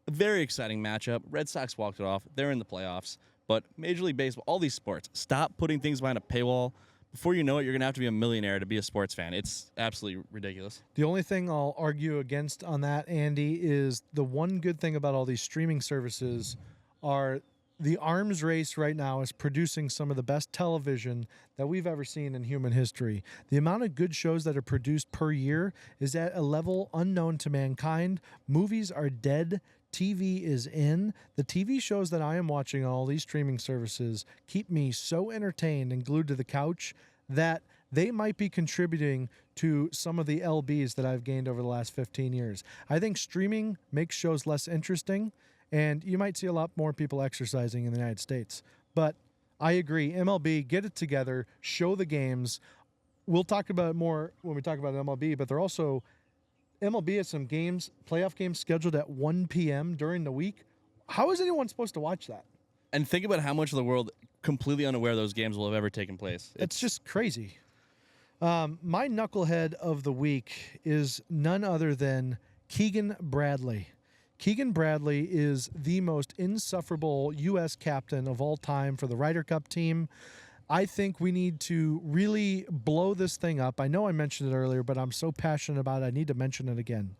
a very exciting matchup. Red Sox walked it off. They're in the playoffs. But Major League Baseball, all these sports, stop putting things behind a paywall. Before you know it, you're going to have to be a millionaire to be a sports fan. It's absolutely ridiculous. The only thing I'll argue against on that, Andy, is the one good thing about all these streaming services are the arms race right now is producing some of the best television that we've ever seen in human history. The amount of good shows that are produced per year is at a level unknown to mankind. Movies are dead. TV is in. The TV shows that I am watching on all these streaming services keep me so entertained and glued to the couch that they might be contributing to some of the LBs that I've gained over the last 15 years. I think streaming makes shows less interesting, and you might see a lot more people exercising in the United States. But I agree. MLB, get it together, show the games. We'll talk about it more when we talk about MLB, but they're also MLB has some games, playoff games scheduled at 1 p.m. during the week. How is anyone supposed to watch that? And think about how much of the world completely unaware those games will have ever taken place. It's just crazy. My knucklehead of the week is none other than Keegan Bradley. Keegan Bradley is the most insufferable U.S. captain of all time for the Ryder Cup team. I think we need to really blow this thing up. I know I mentioned it earlier, but I'm so passionate about it, I need to mention it again.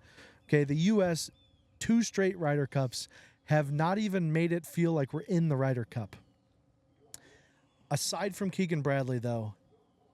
Okay, the U.S., 2 straight Ryder Cups, have not even made it feel like we're in the Ryder Cup. Aside from Keegan Bradley, though,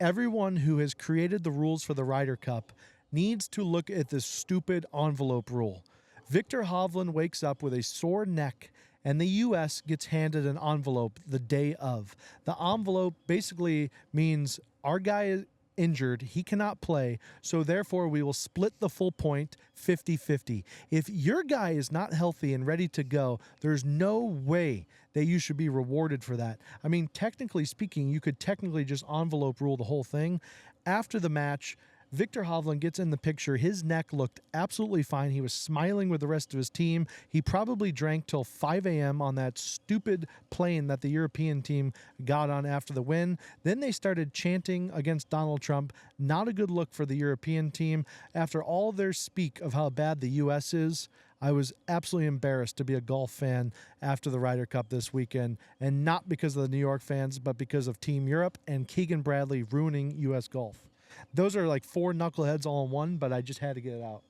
everyone who has created the rules for the Ryder Cup needs to look at this stupid envelope rule. Victor Hovland wakes up with a sore neck, and the U.S. gets handed an envelope the day of. The envelope basically means our guy is injured, he cannot play, so therefore we will split the full point 50-50. If your guy is not healthy and ready to go, there's no way that you should be rewarded for that. I mean, technically speaking, you could technically just envelope rule the whole thing. After the match, Victor Hovland gets in the picture. His neck looked absolutely fine. He was smiling with the rest of his team. He probably drank till 5 a.m. on that stupid plane that the European team got on after the win. Then they started chanting against Donald Trump. Not a good look for the European team. After all their speak of how bad the U.S. is, I was absolutely embarrassed to be a golf fan after the Ryder Cup this weekend, and not because of the New York fans, but because of Team Europe and Keegan Bradley ruining U.S. golf. Those are like 4 knuckleheads all in one, but I just had to get it out.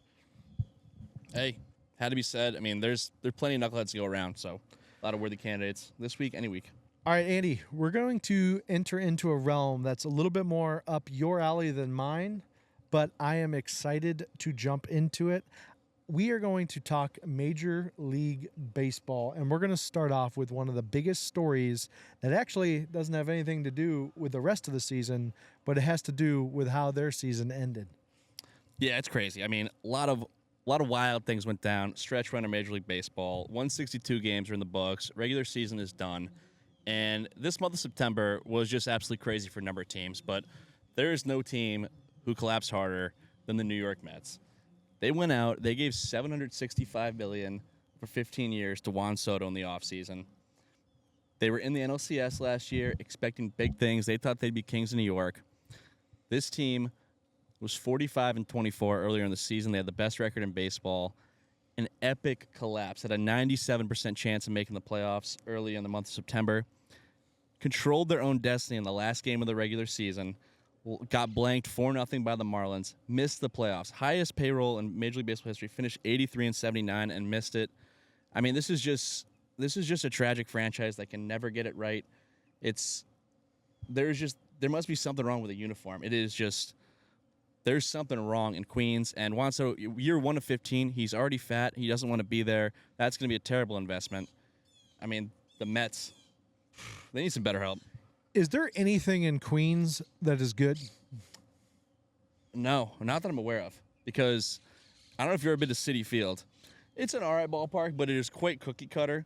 Hey, had to be said. I mean, there's plenty of knuckleheads to go around, so a lot of worthy candidates this week, any week. All right, Andy, we're going to enter into a realm that's a little bit more up your alley than mine, but I am excited to jump into it. We are going to talk Major League Baseball, and we're going to start off with one of the biggest stories that actually doesn't have anything to do with the rest of the season, but it has to do with how their season ended. Yeah, it's crazy. I mean, a lot of wild things went down. Stretch run of Major League Baseball. 162 games are in the books. Regular season is done. And this month of September was just absolutely crazy for a number of teams, but there is no team who collapsed harder than the New York Mets. They went out, they gave $765 million for 15 years to Juan Soto in the offseason. They were in the NLCS last year expecting big things. They thought they'd be kings of New York. This team was 45-24 earlier in the season. They had the best record in baseball. An epic collapse. Had a 97% chance of making the playoffs early in the month of September. Controlled their own destiny in the last game of the regular season. Got blanked 4-0 by the Marlins. Missed the playoffs. Highest payroll in Major League Baseball history. Finished 83-79 and missed it. I mean, this is just a tragic franchise that can never get it right. There must be something wrong with the uniform. There's something wrong in Queens. And Juan Soto, year 1 of 15, he's already fat. He doesn't want to be there. That's going to be a terrible investment. I mean, the Mets, they need some better help. Is there anything in Queens that is good? No, not that I'm aware of. Because I don't know if you've ever been to Citi Field. It's an all right ballpark, but it is quite cookie cutter.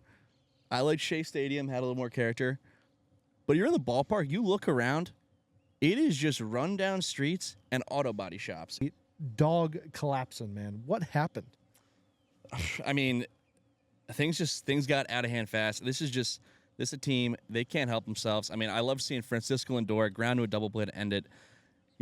I like Shea Stadium, had a little more character. But you're in the ballpark, you look around, it is just run-down streets and auto body shops. Dog collapsing, man. What happened? I mean, things got out of hand fast. This is a team, they can't help themselves. I mean, I love seeing Francisco Lindor ground to a double play to end it.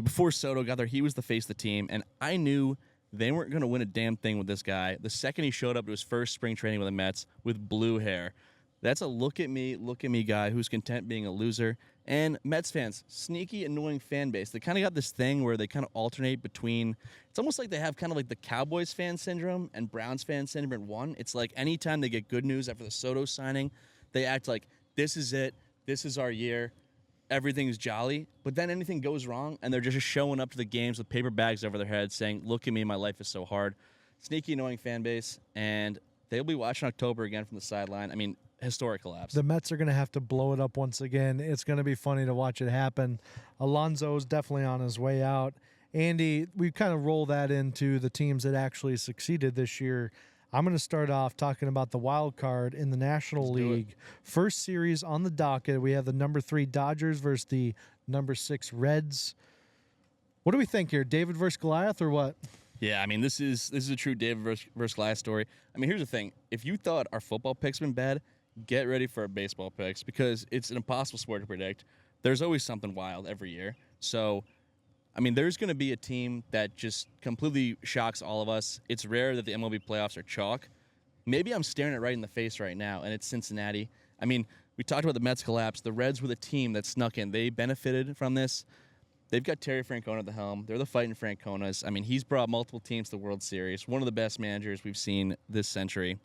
Before Soto got there, he was the face of the team, and I knew they weren't going to win a damn thing with this guy. The second he showed up to his first spring training with the Mets with blue hair. That's a look at me guy who's content being a loser. And Mets fans, sneaky, annoying fan base. They kind of got this thing where they kind of alternate between, it's almost like they have kind of like the Cowboys fan syndrome and Browns fan syndrome in one. It's like anytime they get good news after the Soto signing, they act like, this is it, this is our year, everything's jolly. But then anything goes wrong, and they're just showing up to the games with paper bags over their heads saying, look at me, my life is so hard. Sneaky, annoying fan base, and they'll be watching October again from the sideline. I mean, historic collapse. The Mets are going to have to blow it up once again. It's going to be funny to watch it happen. Alonso's definitely on his way out. Andy, we kind of roll that into the teams that actually succeeded this year. I'm going to start off talking about the wild card in the National League. First series on the docket, we have the number 3 Dodgers versus the number 6 Reds. What do we think here? David versus Goliath or what? Yeah, I mean, this is a true David versus Goliath story. I mean, here's the thing. If you thought our football picks have been bad, get ready for our baseball picks because it's an impossible sport to predict. There's always something wild every year. So, I mean, there's going to be a team that just completely shocks all of us. It's rare that the MLB playoffs are chalk. Maybe I'm staring it right in the face right now, and it's Cincinnati. I mean, we talked about the Mets collapse. The Reds were the team that snuck in. They benefited from this. They've got Terry Francona at the helm. They're the fighting Franconas. I mean, he's brought multiple teams to the World Series. One of the best managers we've seen this century.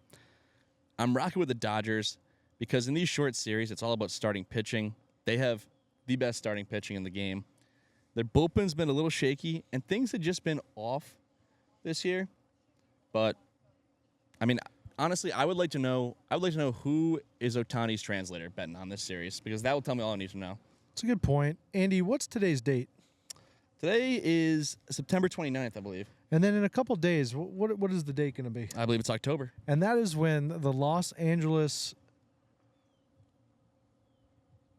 I'm rocking with the Dodgers because in these short series, it's all about starting pitching. They have the best starting pitching in the game. Their bullpen's been a little shaky, and things have just been off this year. But, I mean, honestly, I would like to know who is Ohtani's translator betting on this series, because that will tell me all I need to know. It's a good point. Andy, what's today's date? Today is September 29th, I believe. And then in a couple days, what is the date going to be? I believe it's October. And that is when the Los Angeles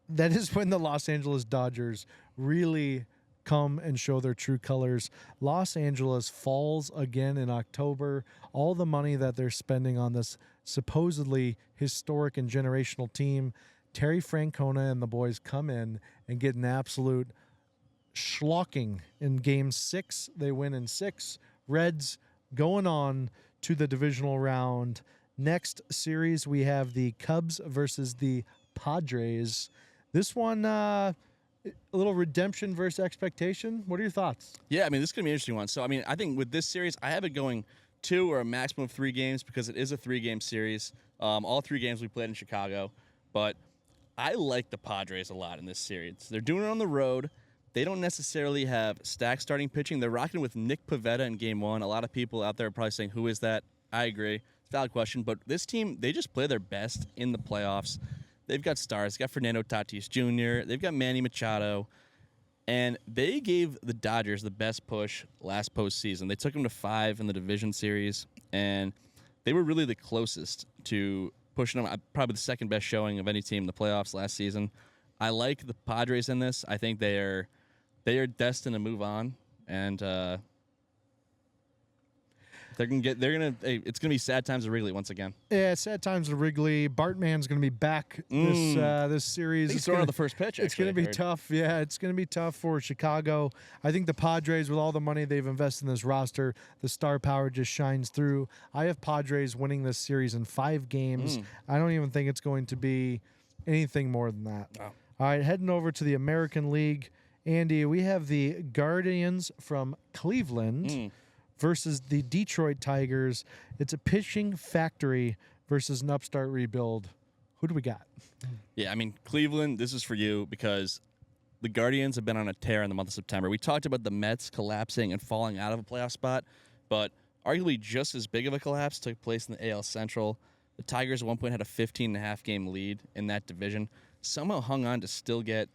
Dodgers really come and show their true colors. Los Angeles falls again in October. All the money that they're spending on this supposedly historic and generational team, Terry Francona and the boys come in and get an absolute schlocking in Game 6. They win in 6. Reds going on to the divisional round. Next series, we have the Cubs versus the Padres. This one, a little redemption versus expectation. What are your thoughts? Yeah, I mean, this is going to be an interesting one. So, I mean, I think with this series, I have it going 2 or a maximum of 3 games because it is a 3-game series. All 3 games we played in Chicago. But I like the Padres a lot in this series. They're doing it on the road. They don't necessarily have stacked starting pitching. They're rocking with Nick Pivetta in Game 1. A lot of people out there are probably saying, who is that? I agree. It's a valid question. But this team, they just play their best in the playoffs. They've got stars. They've got Fernando Tatis Jr. They've got Manny Machado. And they gave the Dodgers the best push last postseason. They took them to 5 in the division series. And they were really the closest to pushing them. Probably the second best showing of any team in the playoffs last season. I like the Padres in this. I think they are destined to move on, and it's gonna be sad times at Wrigley once again. Yeah, sad times at Wrigley. Bartman's gonna be back this series. He's throwing out the first pitch. It's gonna be tough. Yeah, it's gonna be tough for Chicago. I think the Padres, with all the money they've invested in this roster, the star power just shines through. I have Padres winning this series in 5 games. I don't even think it's going to be anything more than that. Wow. All right, heading over to the American League. Andy, we have the Guardians from Cleveland versus the Detroit Tigers. It's a pitching factory versus an upstart rebuild. Who do we got? Yeah, I mean, Cleveland, this is for you because the Guardians have been on a tear in the month of September. We talked about the Mets collapsing and falling out of a playoff spot, but arguably just as big of a collapse took place in the AL Central. The Tigers at one point had a 15.5-game lead in that division. Somehow hung on to still get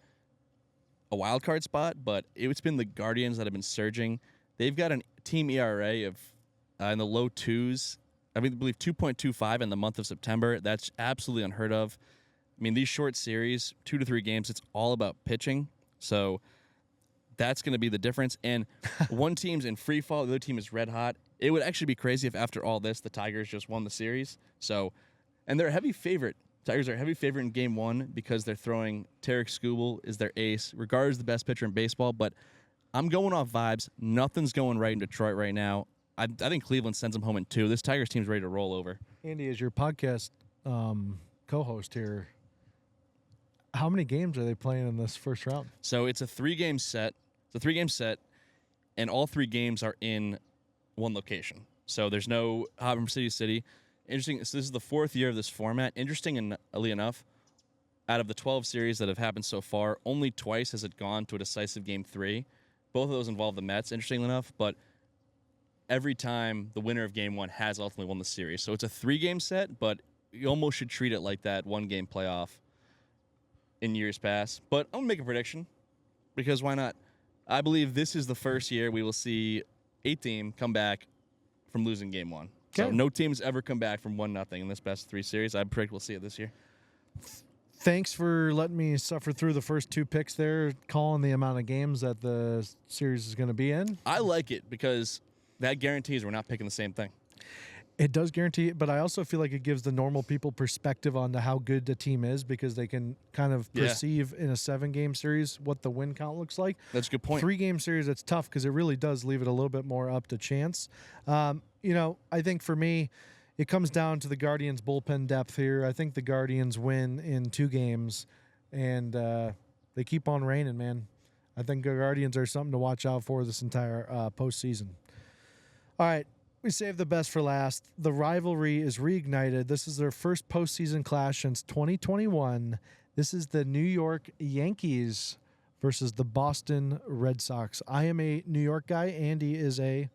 a wild card spot, but it's been the Guardians that have been surging. They've got a team ERA of in the low 2s. I believe 2.25 in the month of September. That's absolutely unheard of. I mean, these short series, 2 to 3 games, it's all about pitching. So that's going to be the difference. And one team's in free fall, the other team is red hot. It would actually be crazy if after all this, the Tigers just won the series. So, and they're a heavy favorite. Tigers are a heavy favorite in Game 1 because they're throwing Tarek Skubal is their ace, regarded as the best pitcher in baseball. But I'm going off vibes. Nothing's going right in Detroit right now. I think Cleveland sends them home in 2. This Tigers team's ready to roll over. Andy, as your podcast co-host here, how many games are they playing in this first round? So it's a 3-game set. It's a 3-game set, and all 3 games are in one location. So there's no hop from city to city. Interesting. So this is the 4th year of this format. Interestingly enough, out of the 12 series that have happened so far, only twice has it gone to a decisive Game 3. Both of those involve the Mets, interestingly enough, but every time the winner of Game 1 has ultimately won the series. So it's a 3-game set, but you almost should treat it like that 1-game playoff in years past. But I'm going to make a prediction because why not? I believe this is the first year we will see a team come back from losing Game 1. So no team's ever come back from 1-0 in this best 3 series. I predict we'll see it this year. Thanks for letting me suffer through the first 2 picks there, calling the amount of games that the series is going to be in. I like it because that guarantees we're not picking the same thing. It does guarantee it, but I also feel like it gives the normal people perspective on how good the team is because they can kind of perceive in a 7-game series what the win count looks like. That's a good point. 3-game series, it's tough because it really does leave it a little bit more up to chance. I think for me, it comes down to the Guardians' bullpen depth here. I think the Guardians win in 2 games, and they keep on raining, man. I think the Guardians are something to watch out for this entire postseason. All right. We saved the best for last. The rivalry is reignited. This is their first postseason clash since 2021. This is the New York Yankees versus the Boston Red Sox. I am a New York guy. Andy is a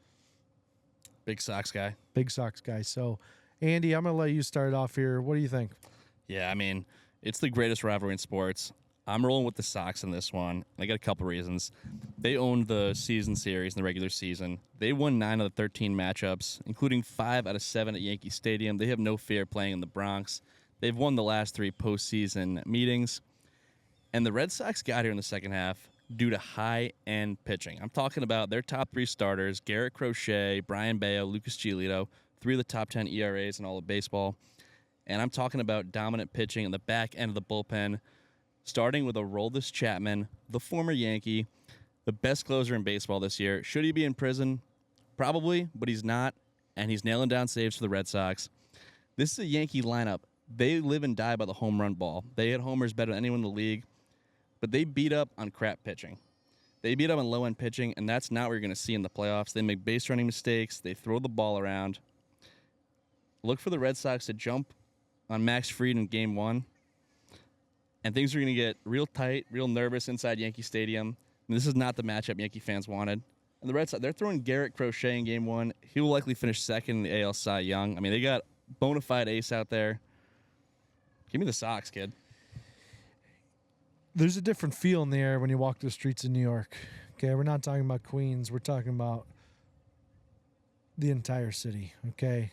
Big Sox guy. Big Sox guy. So, Andy, I'm going to let you start off here. What do you think? Yeah, I mean, it's the greatest rivalry in sports. I'm rolling with the Sox in this one. I got a couple reasons. They owned the season series in the regular season. They won 9 of the 13 matchups, including 5 out of 7 at Yankee Stadium. They have no fear playing in the Bronx. They've won the last 3 postseason meetings. And the Red Sox got here in the second half due to high-end pitching. I'm talking about their top 3 starters, Garrett Crochet, Brian Bayo, Lucas Giolito, 3 of the top 10 ERAs in all of baseball. And I'm talking about dominant pitching in the back end of the bullpen, starting with Aroldis Chapman, the former Yankee, the best closer in baseball this year. Should he be in prison? Probably, but he's not, and he's nailing down saves for the Red Sox. This is a Yankee lineup. They live and die by the home run ball. They hit homers better than anyone in the league, but they beat up on crap pitching. They beat up on low-end pitching, and that's not what you're going to see in the playoffs. They make base running mistakes. They throw the ball around. Look for the Red Sox to jump on Max Fried in Game 1. And things are going to get real tight, real nervous inside Yankee Stadium. And this is not the matchup Yankee fans wanted. And the Red Sox, they're throwing Garrett Crochet in Game 1. He will likely finish second in the AL Cy Young. I mean, they got bona fide ace out there. Give me the Sox, kid. There's a different feel in the air when you walk the streets of New York. Okay, we're not talking about Queens. We're talking about the entire city, okay?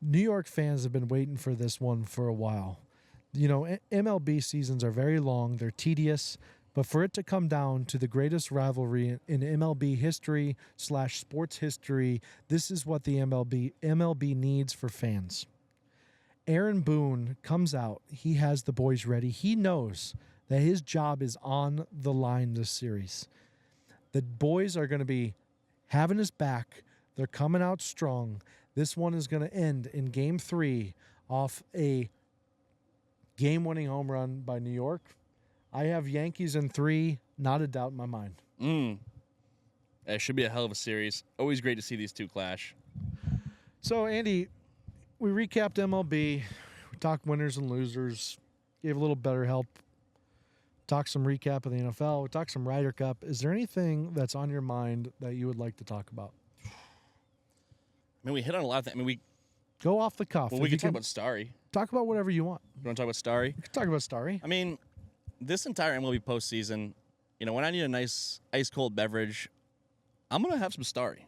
New York fans have been waiting for this one for a while. You know, MLB seasons are very long. They're tedious. But for it to come down to the greatest rivalry in MLB history / sports history, this is what the MLB needs for fans. Aaron Boone comes out. He has the boys ready. He knows that his job is on the line this series. The boys are going to be having his back. They're coming out strong. This one is going to end in Game 3 off a game-winning home run by New York. I have Yankees in 3, not a doubt in my mind. It should be a hell of a series. Always great to see these two clash. So, Andy, we recapped MLB. We talked winners and losers. Gave a little better help. Talked some recap of the NFL. We talked some Ryder Cup. Is there anything that's on your mind that you would like to talk about? I mean, we hit on a lot of things. I mean, we go off the cuff. Well, we can talk about Starry. Talk about whatever you want. You want to talk about Starry? We can talk about Starry. I mean, this entire MLB postseason, you know, when I need a nice ice-cold beverage, I'm going to have some Starry.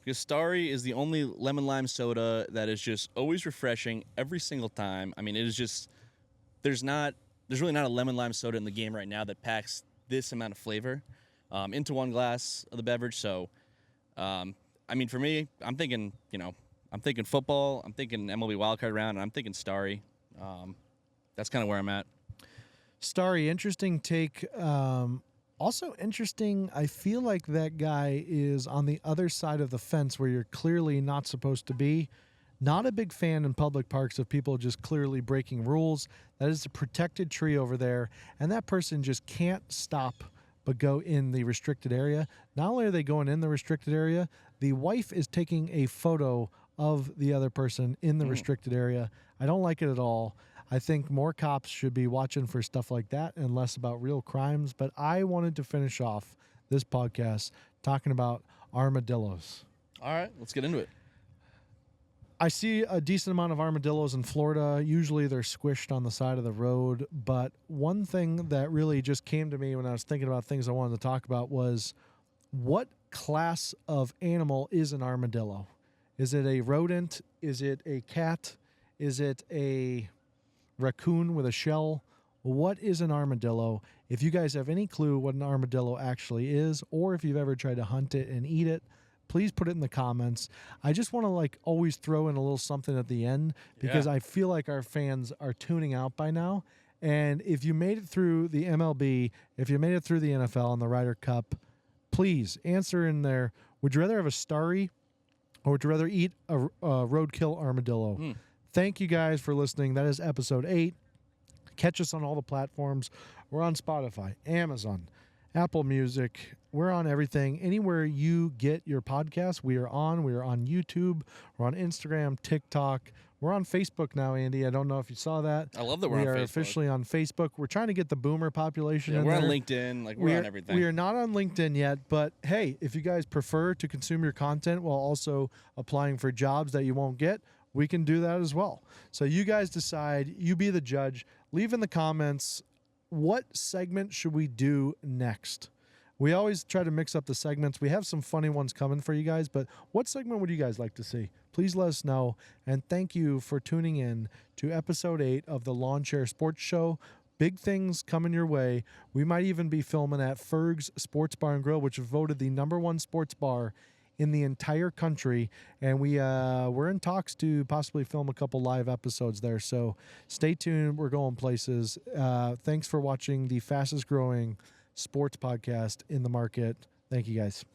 Because Starry is the only lemon lime soda that is just always refreshing every single time. I mean, it is just, there's really not a lemon lime soda in the game right now that packs this amount of flavor into one glass of the beverage. So, I mean, for me, I'm thinking football, I'm thinking MLB wildcard round, and I'm thinking Starry. That's kind of where I'm at. Starry, interesting take. Also interesting, I feel like that guy is on the other side of the fence where you're clearly not supposed to be. Not a big fan in public parks of people just clearly breaking rules. That is a protected tree over there, and that person just can't stop but go in the restricted area. Not only are they going in the restricted area, the wife is taking a photo of the other person in the restricted area. I don't like it at all. I think more cops should be watching for stuff like that and less about real crimes. But I wanted to finish off this podcast talking about armadillos. All right, let's get into it. I see a decent amount of armadillos in Florida. Usually they're squished on the side of the road. But one thing that really just came to me when I was thinking about things I wanted to talk about was, what class of animal is an armadillo? Is it a rodent? Is it a cat? Is it a raccoon with a shell? What is an armadillo? If you guys have any clue what an armadillo actually is, or if you've ever tried to hunt it and eat it, please put it in the comments. I just want to always throw in a little something at the end because I feel like our fans are tuning out by now. And if you made it through the MLB, if you made it through the NFL and the Ryder Cup, please answer in there. Would you rather have a Starry or would you rather eat a roadkill armadillo? Thank you guys for listening. That is episode 8. Catch us on all the platforms. We're on Spotify, Amazon, Apple Music. We're on everything. Anywhere you get your podcast, we are on. We are on YouTube. We're on Instagram, TikTok. We're on Facebook now, Andy. I don't know if you saw that. I love that we're we on are Facebook. officially on Facebook. We're trying to get the boomer population Yeah, in we're there. on LinkedIn. Like we're on everything. We are not on LinkedIn yet, but hey, if you guys prefer to consume your content while also applying for jobs that you won't get, we can do that as well. So you guys decide. You be the judge. Leave in the comments, what segment should we do next? We always try to mix up the segments. We have some funny ones coming for you guys, but what segment would you guys like to see? Please let us know. And thank you for tuning in to episode 8 of the Lawn Chair Sports Show. Big things coming your way. We might even be filming at Ferg's Sports Bar and Grill, which was voted the #1 sports bar in the entire country. And we're in talks to possibly film a couple live episodes there. So stay tuned. We're going places. Thanks for watching the fastest growing sports podcast in the market. Thank you, guys.